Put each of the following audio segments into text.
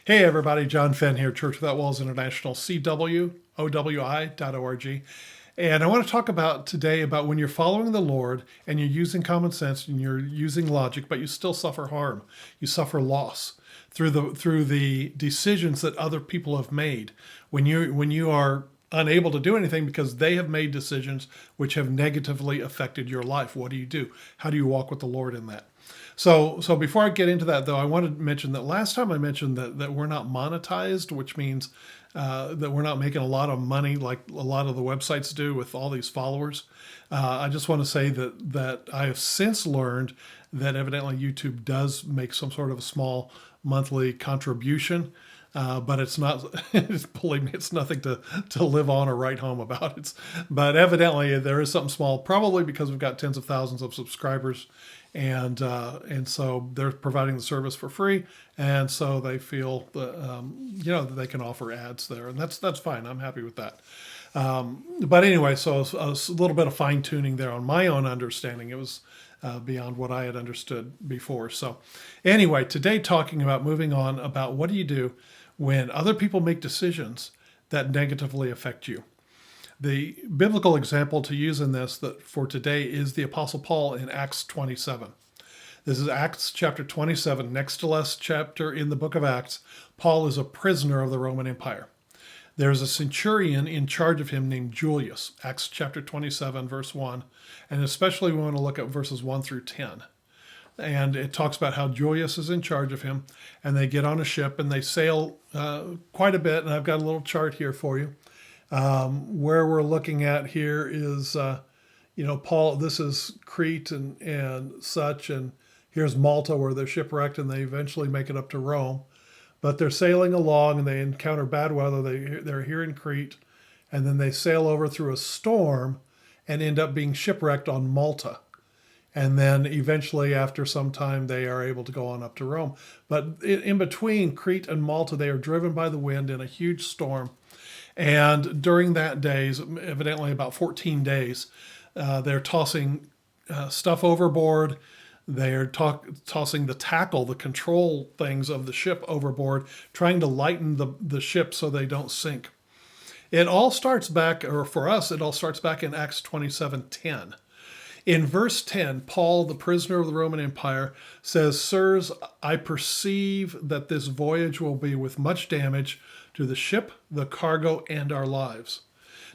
Hey everybody, John Fenn here, Church Without Walls International, CWOWI.org. And I want to talk about today about when you're following the Lord and you're using common sense and you're using logic, but you still suffer harm. You suffer loss through the decisions that other people have made. When you are unable to do anything because they have made decisions which have negatively affected your life. What do you do? How do you walk with the Lord in that? So before I get into that, though, I wanted to mention that last time I mentioned that we're not monetized, which means that we're not making a lot of money like a lot of the websites do with all these followers. I just want to say that I have since learned that evidently YouTube does make some sort of a small monthly contribution. But it's not, believe me, it's nothing to live on or write home about. But evidently there is something small, probably because we've got tens of thousands of subscribers, and so they're providing the service for free, and so they feel that they can offer ads there, and that's fine. I'm happy with that. But anyway, so a little bit of fine tuning there on my own understanding. It was beyond what I had understood before. So anyway, today talking about moving on about what do you do when other people make decisions that negatively affect you. The biblical example to use in this for today is the Apostle Paul in Acts 27. This is Acts chapter 27, next to last chapter in the book of Acts. Paul is a prisoner of the Roman Empire. There's a centurion in charge of him named Julius, Acts chapter 27, verse 1, and especially we want to look at verses 1 through 10. And it talks about how Julius is in charge of him, and they get on a ship and they sail quite a bit, and I've got a little chart here for you. Where we're looking at here is, Paul, this is Crete and such, and here's Malta where they're shipwrecked and they eventually make it up to Rome. But they're sailing along and they encounter bad weather. They're here in Crete, and then they sail over through a storm and end up being shipwrecked on Malta. And then eventually, after some time, they are able to go on up to Rome. But in between Crete and Malta, they are driven by the wind in a huge storm. And during that days, evidently about 14 days, they're tossing stuff overboard. They're tossing the tackle, the control things of the ship overboard, trying to lighten the ship so they don't sink. It all starts back, or for us, it all starts back in Acts 27:10. In verse 10, Paul, the prisoner of the Roman Empire, says, "Sirs, I perceive that this voyage will be with much damage to the ship, the cargo, and our lives."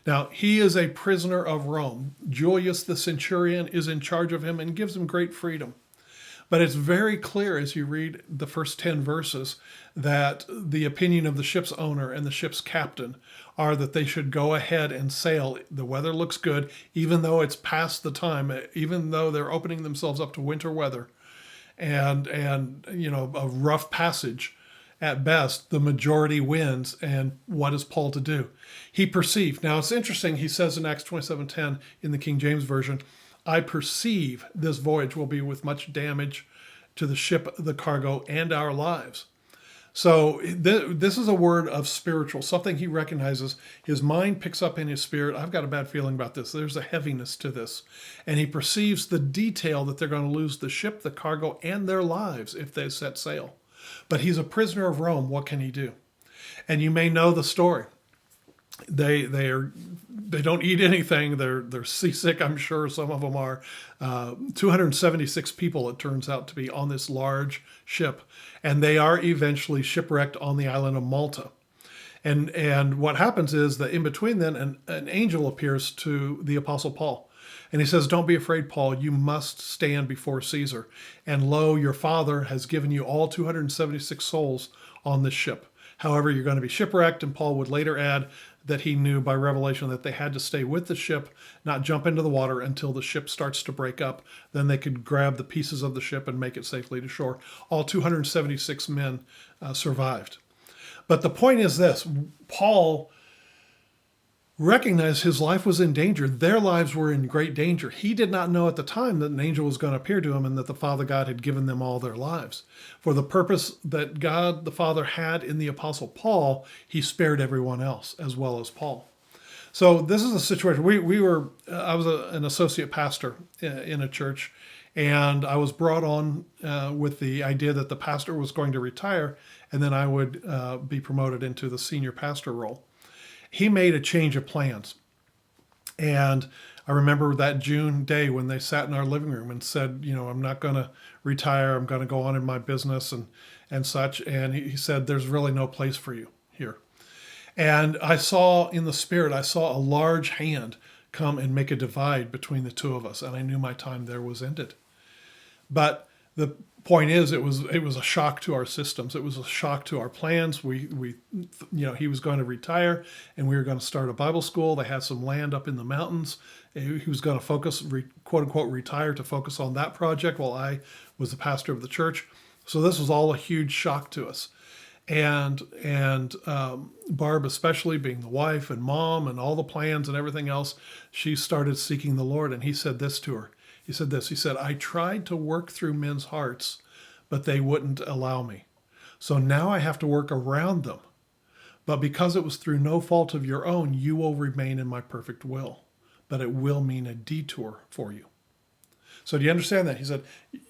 Now, he is a prisoner of Rome. Julius the centurion is in charge of him and gives him great freedom. But it's very clear as you read the first 10 verses that the opinion of the ship's owner and the ship's captain are that they should go ahead and sail. The weather looks good, even though it's past the time, even though they're opening themselves up to winter weather and a rough passage at best. The majority wins. And what is Paul to do? He perceived. Now it's interesting. He says in Acts 27:10 in the King James Version, "I perceive this voyage will be with much damage to the ship, the cargo, and our lives." So this is a word of spiritual, something he recognizes. His mind picks up in his spirit, I've got a bad feeling about this. There's a heaviness to this. And he perceives the detail that they're going to lose the ship, the cargo, and their lives if they set sail. But he's a prisoner of Rome. What can he do? And you may know the story. They don't eat anything. They're seasick. I'm sure some of them are. 276 people, it turns out to be, on this large ship, and they are eventually shipwrecked on the island of Malta. And what happens is that in between then, an angel appears to the Apostle Paul. And he says, "Don't be afraid, Paul. You must stand before Caesar. And lo, your father has given you all 276 souls on this ship. However, you're going to be shipwrecked." And Paul would later add that he knew by revelation that they had to stay with the ship, not jump into the water until the ship starts to break up. Then they could grab the pieces of the ship and make it safely to shore. All 276 men survived. But the point is this: Paul recognized his life was in danger. Their lives were in great danger. He did not know at the time that an angel was going to appear to him and that the Father God had given them all their lives. For the purpose that God the Father had in the Apostle Paul, he spared everyone else as well as Paul. So this is a situation. I was an associate pastor in a church, and I was brought on with the idea that the pastor was going to retire and then I would be promoted into the senior pastor role. He made a change of plans. And I remember that June day when they sat in our living room and said, I'm not going to retire. I'm going to go on in my business and such. And he said, there's really no place for you here. And I saw in the spirit, I saw a large hand come and make a divide between the two of us. And I knew my time there was ended. But the point is, it was a shock to our systems. It was a shock to our plans. He was going to retire, and we were going to start a Bible school. They had some land up in the mountains. He was going to focus, quote unquote, retire to focus on that project while I was the pastor of the church. So this was all a huge shock to us. And Barb, especially being the wife and mom and all the plans and everything else, she started seeking the Lord. And he said this to her. He said this, he said, I tried to work through men's hearts, but they wouldn't allow me. So now I have to work around them. But because it was through no fault of your own, you will remain in my perfect will. But it will mean a detour for you. So do you understand that?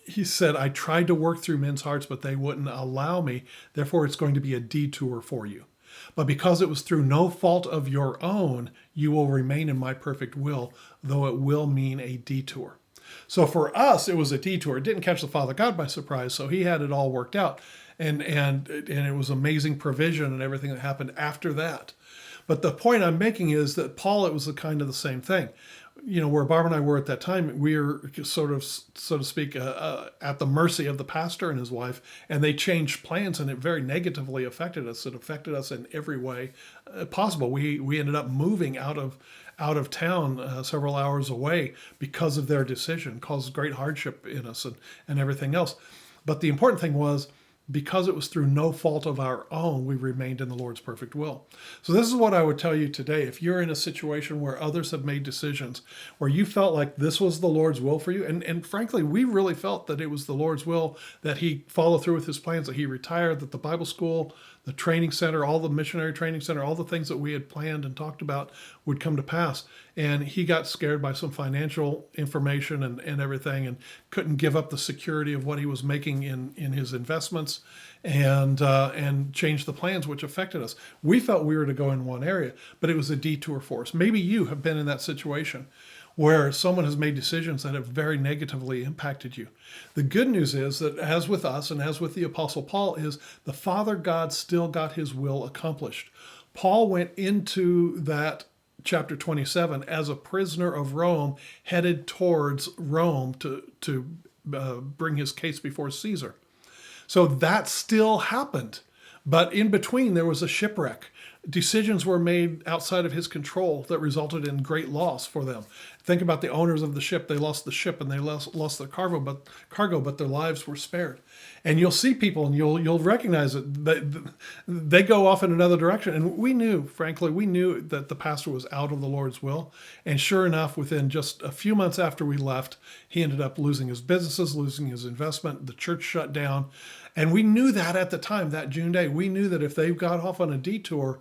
He said, I tried to work through men's hearts, but they wouldn't allow me. Therefore, it's going to be a detour for you. But because it was through no fault of your own, you will remain in my perfect will, though it will mean a detour. So for us, it was a detour. It didn't catch the Father God by surprise, so he had it all worked out. And it was amazing provision and everything that happened after that. But the point I'm making is that Paul, it was kind of the same thing. Where Barb and I were at that time, we were sort of, so to speak, at the mercy of the pastor and his wife, and they changed plans, and it very negatively affected us. It affected us in every way possible. We ended up moving out of town several hours away because of their decision, caused great hardship in us and everything else. But the important thing was, because it was through no fault of our own, we remained in the Lord's perfect will. So this is what I would tell you today. If you're in a situation where others have made decisions, where you felt like this was the Lord's will for you, and frankly, we really felt that it was the Lord's will that he follow through with his plans, that he retired, that the Bible school, the training center, all the missionary training center, all the things that we had planned and talked about would come to pass. And he got scared by some financial information and everything, and couldn't give up the security of what he was making in his investments, and changed the plans, which affected us. We felt we were to go in one area, but it was a detour for us. Maybe you have been in that situation where someone has made decisions that have very negatively impacted you. The good news is that, as with us and as with the Apostle Paul, is the Father God still got his will accomplished. Paul went into that chapter 27 as a prisoner of Rome, headed towards Rome to bring his case before Caesar. So that still happened. But in between, there was a shipwreck. Decisions were made outside of his control that resulted in great loss for them. Think about the owners of the ship. They lost the ship and they lost their cargo, but their lives were spared. And you'll see people and you'll recognize it. They go off in another direction. And we knew that the pastor was out of the Lord's will. And sure enough, within just a few months after we left, he ended up losing his businesses, losing his investment. The church shut down. And we knew that at the time, that June day. We knew that if they got off on a detour,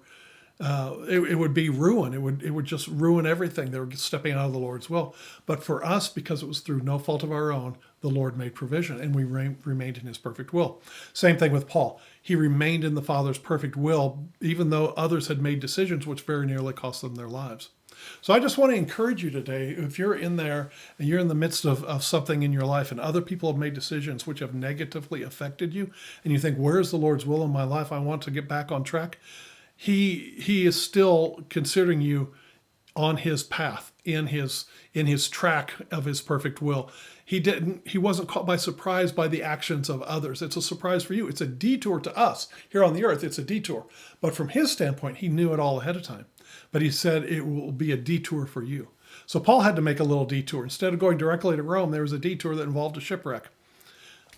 it would be ruin. It would just ruin everything. They were stepping out of the Lord's will. But for us, because it was through no fault of our own, the Lord made provision, and we remained in his perfect will. Same thing with Paul. He remained in the Father's perfect will, even though others had made decisions which very nearly cost them their lives. So I just want to encourage you today, if you're in there and you're in the midst of something in your life and other people have made decisions which have negatively affected you, and you think, where's the Lord's will in my life? I want to get back on track. He is still considering you on his path, in his track of his perfect will. He wasn't caught by surprise by the actions of others. It's a surprise for you. It's a detour to us here on the earth. It's a detour. But from his standpoint, he knew it all ahead of time. But he said it will be a detour for you. So Paul had to make a little detour. Instead of going directly to Rome, there was a detour that involved a shipwreck.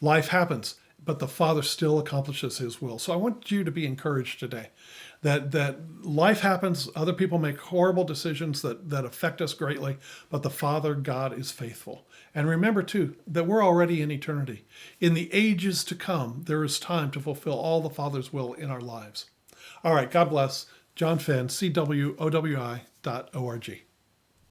Life happens, but the Father still accomplishes his will. So I want you to be encouraged today that life happens. Other people make horrible decisions that affect us greatly, but the Father God is faithful. And remember, too, that we're already in eternity. In the ages to come, there is time to fulfill all the Father's will in our lives. All right, God bless. John Fenn, CWOWI.org.